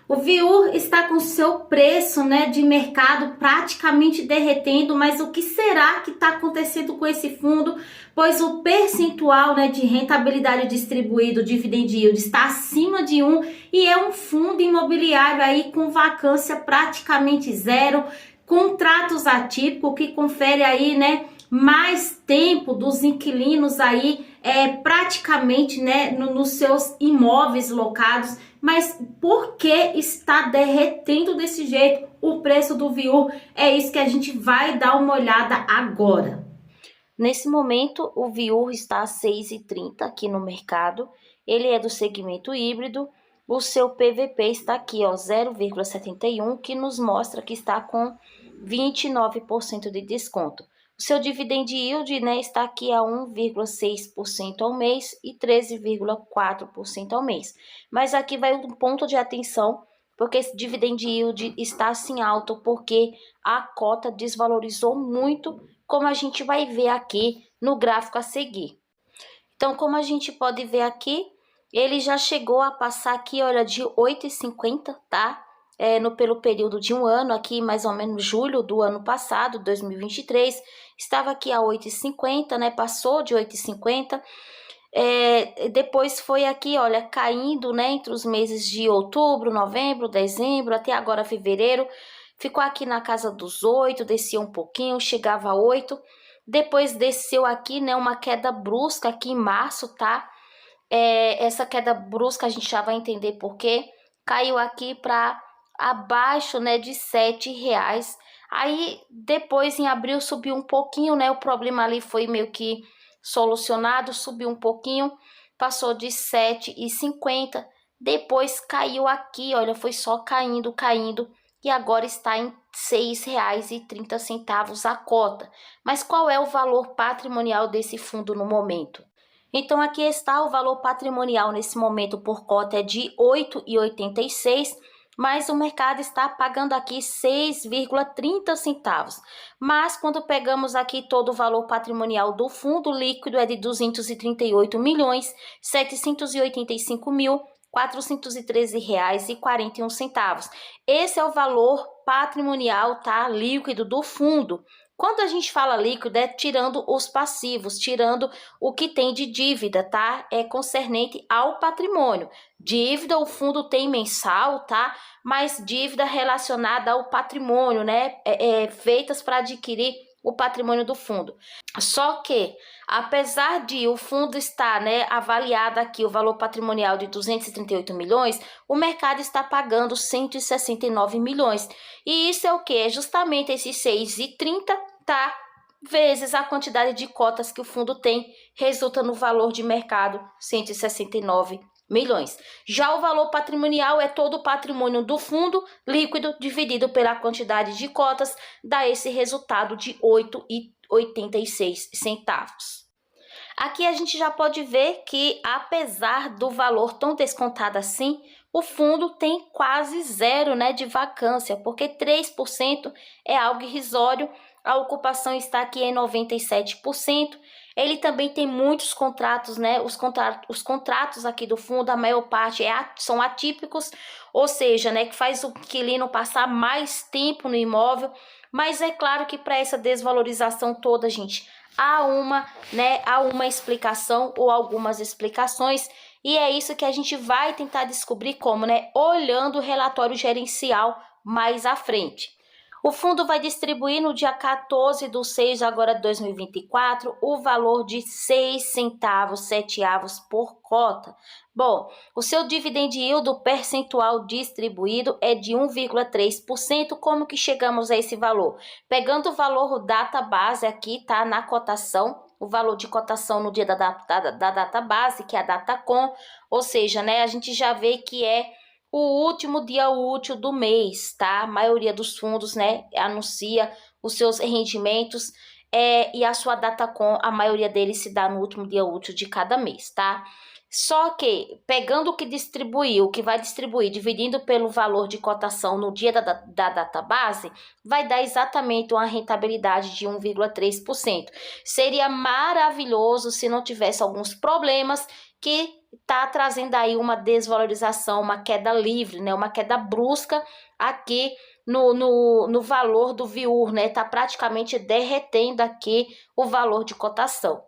O VIUR está com seu preço, de mercado praticamente derretendo, mas o que será que está acontecendo com esse fundo? Pois o percentual, de rentabilidade distribuído, dividend yield, está acima de 1 e é um fundo imobiliário aí com vacância praticamente zero, contratos atípicos que confere aí, mais tempo dos inquilinos aí praticamente, nos seus imóveis locados. Mas por que está derretendo desse jeito o preço do VIUR? É isso que a gente vai dar uma olhada agora. Nesse momento, o VIUR está a 6,30 aqui no mercado. Ele é do segmento híbrido. O seu PVP está aqui, ó, 0,71, que nos mostra que está com 29% de desconto. O seu dividend yield, está aqui a 1,6% ao mês e 13,4% ao mês. Mas aqui vai um ponto de atenção, porque esse dividend yield está assim alto, porque a cota desvalorizou muito, como a gente vai ver aqui no gráfico a seguir. Então, como a gente pode ver aqui, ele já chegou a passar aqui, olha, de 8,50, tá? Pelo período de um ano, aqui mais ou menos julho do ano passado, 2023, estava aqui a 8,50, passou de 8,50, depois foi aqui, olha, caindo, entre os meses de outubro, novembro, dezembro, até agora fevereiro, ficou aqui na casa dos 8, descia um pouquinho, chegava a 8, depois desceu aqui, uma queda brusca aqui em março, tá? Essa queda brusca a gente já vai entender por quê. Caiu aqui para abaixo, de R$7. Aí depois em abril subiu um pouquinho, o problema ali foi meio que solucionado, subiu um pouquinho, passou de 7,50. Depois caiu aqui, olha, foi só caindo, e agora está em R$6,30 a cota. Mas qual é o valor patrimonial desse fundo no momento? Então, aqui está o valor patrimonial nesse momento por cota é de R$ 8,86, mas o mercado está pagando aqui 6,30 centavos. Mas quando pegamos aqui todo o valor patrimonial do fundo líquido é de R$ 238.785.413,41. Esse é o valor patrimonial, tá, líquido do fundo. Quando a gente fala líquido, é tirando os passivos, tirando o que tem de dívida, tá? É concernente ao patrimônio. Dívida, o fundo tem mensal, tá? Mas dívida relacionada ao patrimônio, feitas para adquirir o patrimônio do fundo. Só que, apesar de o fundo estar, avaliado aqui, o valor patrimonial de 238 milhões, o mercado está pagando 169 milhões. E isso é o que? É justamente esses 6,30, tá? Vezes a quantidade de cotas que o fundo tem, resulta no valor de mercado 169 milhões. Já o valor patrimonial é todo o patrimônio do fundo líquido dividido pela quantidade de cotas, dá esse resultado de 8,86 centavos. Aqui a gente já pode ver que, apesar do valor tão descontado assim, o fundo tem quase zero, de vacância, porque 3% é algo irrisório, a ocupação está aqui em 97%. Ele também tem muitos contratos, os contratos aqui do fundo, a maior parte são atípicos, ou seja, que faz o inquilino passar mais tempo no imóvel. Mas é claro que para essa desvalorização toda, gente, há uma explicação ou algumas explicações, e é isso que a gente vai tentar descobrir como, olhando o relatório gerencial mais à frente. O fundo vai distribuir no dia 14/6 agora de 2024 o valor de 6 centavos, 7 avos por cota. Bom, o seu dividend yield, o percentual distribuído é de 1,3%. Como que chegamos a esse valor? Pegando o valor data base aqui, tá, na cotação, o valor de cotação no dia da data base, que é a data com, ou seja, a gente já vê que é o último dia útil do mês, tá? A maioria dos fundos, anuncia os seus rendimentos e a sua data com, a maioria deles se dá no último dia útil de cada mês, tá? Só que, pegando o que distribuiu, o que vai distribuir, dividindo pelo valor de cotação no dia da data base, vai dar exatamente uma rentabilidade de 1,3%. Seria maravilhoso se não tivesse alguns problemas que está trazendo aí uma desvalorização, uma queda livre, né? Uma queda brusca aqui no valor do VIUR, né? Está praticamente derretendo aqui o valor de cotação.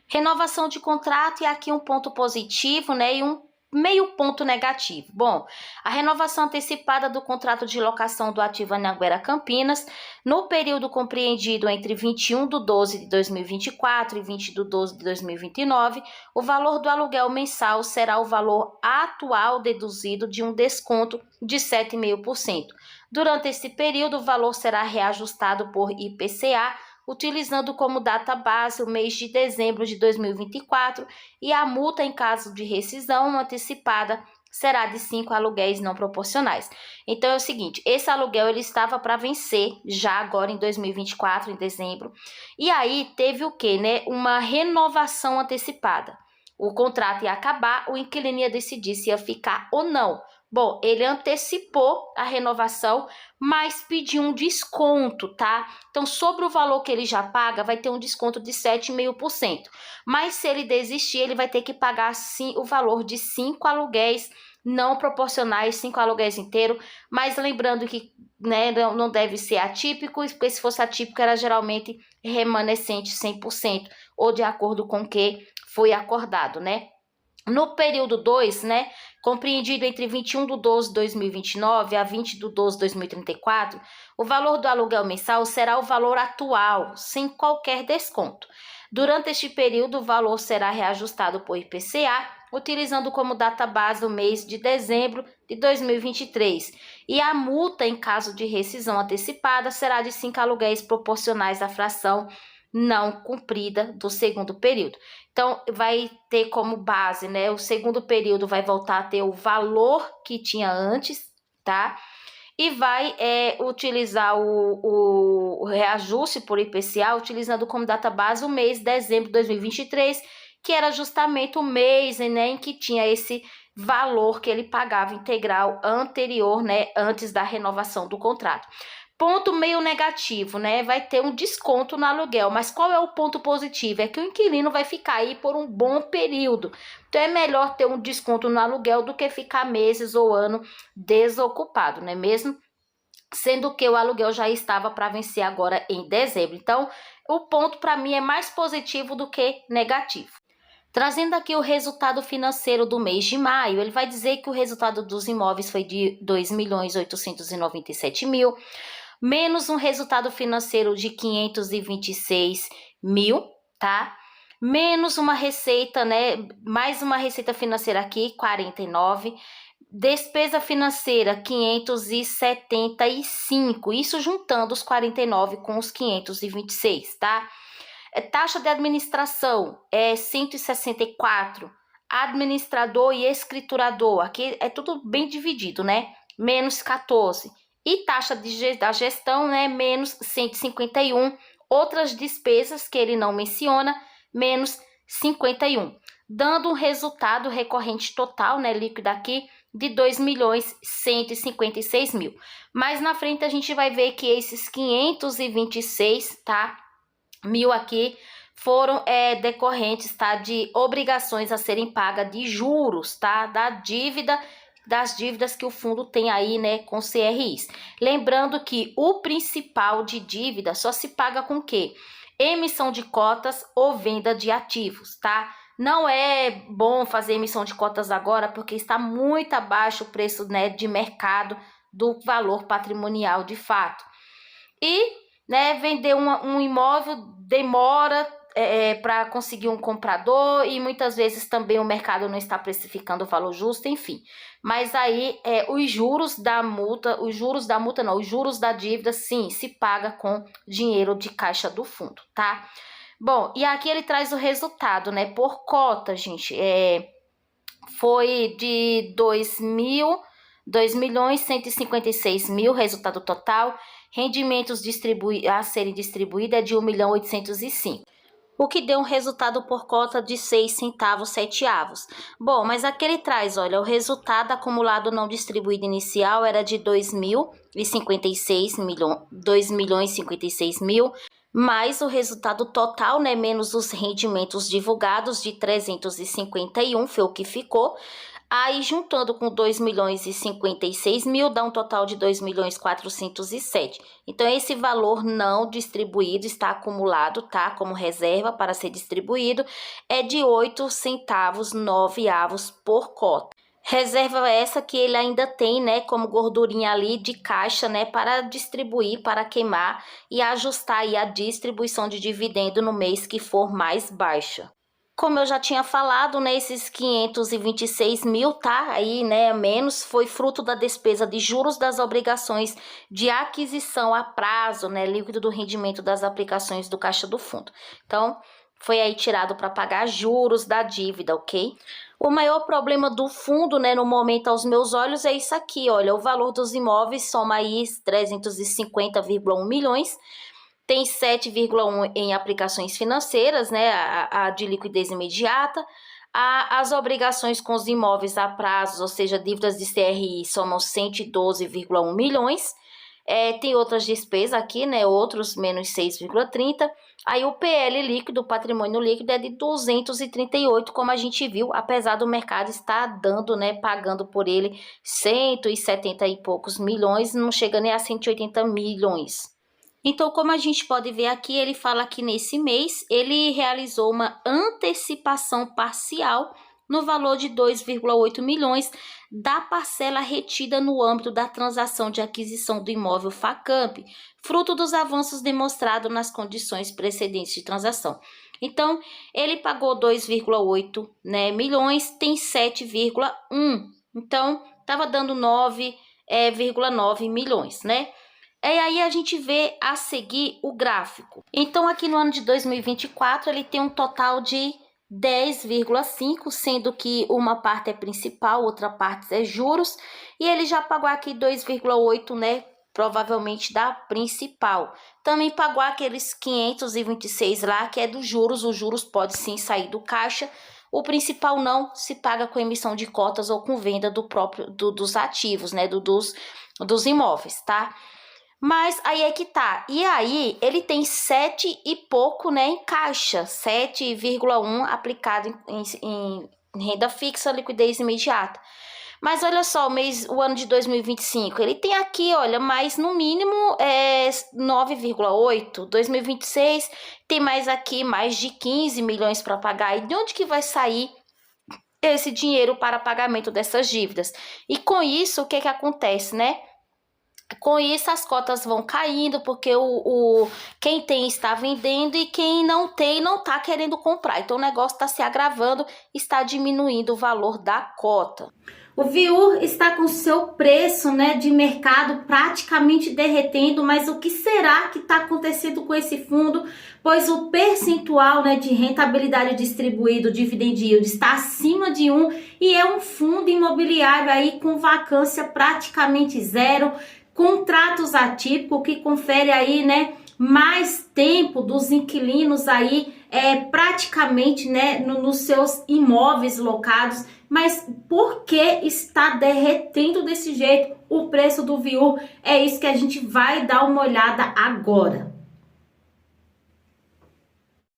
Renovação de contrato, e aqui um ponto positivo, né? E um meio ponto negativo. Bom, a renovação antecipada do contrato de locação do ativo Anhanguera Campinas, no período compreendido entre 21/12 de 2024 e 20/12 de 2029, o valor do aluguel mensal será o valor atual deduzido de um desconto de 7,5%. Durante esse período, o valor será reajustado por IPCA, utilizando como data base o mês de dezembro de 2024, e a multa em caso de rescisão antecipada será de 5 aluguéis não proporcionais. Então é o seguinte, esse aluguel ele estava para vencer já agora em 2024, em dezembro, e aí teve o quê, né? Uma renovação antecipada. O contrato ia acabar, o inquilino ia decidir se ia ficar ou não. Bom, ele antecipou a renovação, mas pediu um desconto, tá? Então, sobre o valor que ele já paga, vai ter um desconto de 7,5%. Mas se ele desistir, ele vai ter que pagar sim o valor de 5 aluguéis não proporcionais, 5 aluguéis inteiros. Mas lembrando que, né, não deve ser atípico, porque se fosse atípico era geralmente remanescente 100%, ou de acordo com o que foi acordado, né? No período 2, né, compreendido entre 21/12 de 2029 a 20/12 de 2034, o valor do aluguel mensal será o valor atual, sem qualquer desconto. Durante este período, o valor será reajustado por IPCA, utilizando como data base o mês de dezembro de 2023. E a multa, em caso de rescisão antecipada, será de 5 aluguéis proporcionais à fração não cumprida do segundo período. Então, vai ter como base, né? O segundo período vai voltar a ter o valor que tinha antes, tá? E vai utilizar o reajuste por IPCA, utilizando como data base o mês de dezembro de 2023, que era justamente o mês, né, em que tinha esse valor que ele pagava integral anterior, né, antes da renovação do contrato. Ponto meio negativo, né? Vai ter um desconto no aluguel, mas qual é o ponto positivo? É que o inquilino vai ficar aí por um bom período. Então é melhor ter um desconto no aluguel do que ficar meses ou ano desocupado, não é mesmo? Sendo que o aluguel já estava para vencer agora em dezembro. Então, o ponto para mim é mais positivo do que negativo. Trazendo aqui o resultado financeiro do mês de maio, ele vai dizer que o resultado dos imóveis foi de 2.897.000, menos um resultado financeiro de 526 mil, tá? Menos uma receita, né? Mais uma receita financeira aqui, 49. Despesa financeira, 575. Isso juntando os 49 com os 526, tá? Taxa de administração é 164. Administrador e escriturador, aqui é tudo bem dividido, né? Menos 14. E taxa da gestão, né, menos 151. Outras despesas que ele não menciona, menos 51. Dando um resultado recorrente total, né, líquido aqui, de 2.156.000. Mais na frente a gente vai ver que esses 526, tá, mil aqui, foram decorrentes, tá, de obrigações a serem pagas de juros, tá, das dívidas que o fundo tem aí, né, com CRIs. Lembrando que o principal de dívida só se paga com o quê? Emissão de cotas ou venda de ativos, tá? Não é bom fazer emissão de cotas agora porque está muito abaixo o preço, né, de mercado do valor patrimonial de fato. E, né, vender um imóvel demora para conseguir um comprador, e muitas vezes também o mercado não está precificando o valor justo, enfim. Mas aí os juros da dívida, sim, se paga com dinheiro de caixa do fundo, tá? Bom, e aqui ele traz o resultado, né, por cota, gente. Foi de 2.156.000, resultado total. Rendimentos a serem distribuídos é de 1.805.000. O que deu um resultado por cota de 6 centavos 7 avos. Bom, mas aqui ele traz, olha, o resultado acumulado não distribuído inicial era de 2.056.000, mais o resultado total, né, menos os rendimentos divulgados de 351, foi o que ficou. Aí, juntando com 2.056.000, dá um total de 2.407.000. Então, esse valor não distribuído está acumulado, tá? Como reserva para ser distribuído, é de 8 centavos 9 avos por cota. Reserva essa que ele ainda tem, né, como gordurinha ali de caixa, né, para distribuir, para queimar e ajustar aí a distribuição de dividendo no mês que for mais baixa. Como eu já tinha falado, né, esses 526.000, tá? Aí, né, menos, foi fruto da despesa de juros das obrigações de aquisição a prazo, né, líquido do rendimento das aplicações do caixa do fundo. Então, foi aí tirado para pagar juros da dívida, ok? O maior problema do fundo, né, no momento aos meus olhos é isso aqui, olha, o valor dos imóveis soma aí 350,1 milhões, tem 7,1 em aplicações financeiras, né, a de liquidez imediata, as obrigações com os imóveis a prazos, ou seja, dívidas de CRI, somam 112,1 milhões, tem outras despesas aqui, né, outros menos 6,30, aí o PL líquido, o patrimônio líquido é de 238, como a gente viu, apesar do mercado estar dando, né, pagando por ele 170 e poucos milhões, não chega nem a 180 milhões. Então, como a gente pode ver aqui, ele fala que nesse mês ele realizou uma antecipação parcial no valor de 2,8 milhões da parcela retida no âmbito da transação de aquisição do imóvel Facamp, fruto dos avanços demonstrados nas condições precedentes de transação. Então, ele pagou 2,8, né, milhões, tem 7,1. Então, estava dando 9,9 milhões, né? E aí a gente vê a seguir o gráfico. Então, aqui no ano de 2024, ele tem um total de 10,5, sendo que uma parte é principal, outra parte é juros. E ele já pagou aqui 2,8, né? Provavelmente da principal. Também pagou aqueles 526 lá, que é dos juros. Os juros pode sim sair do caixa. O principal não se paga com emissão de cotas ou com venda dos ativos, né? Dos imóveis, tá? Mas aí é que tá. E aí, ele tem 7 e pouco, né, em caixa. 7,1 aplicado em renda fixa, liquidez imediata. Mas olha só, o ano de 2025, ele tem aqui, olha, mais no mínimo 9,8. 2026 tem mais aqui, mais de 15 milhões para pagar. E de onde que vai sair esse dinheiro para pagamento dessas dívidas? E com isso, o que que acontece, né? Com isso, as cotas vão caindo, porque quem tem está vendendo e quem não tem não está querendo comprar. Então, o negócio está se agravando, está diminuindo o valor da cota. O VIUR está com seu preço, né, de mercado praticamente derretendo, mas o que será que está acontecendo com esse fundo? Pois o percentual, né, de rentabilidade distribuído, dividend yield, está acima de 1 e é um fundo imobiliário aí com vacância praticamente zero, contratos atípicos que confere aí, né, mais tempo dos inquilinos aí praticamente, né, nos seus imóveis locados. Mas por que está derretendo desse jeito o preço do VIUR? É isso que a gente vai dar uma olhada agora.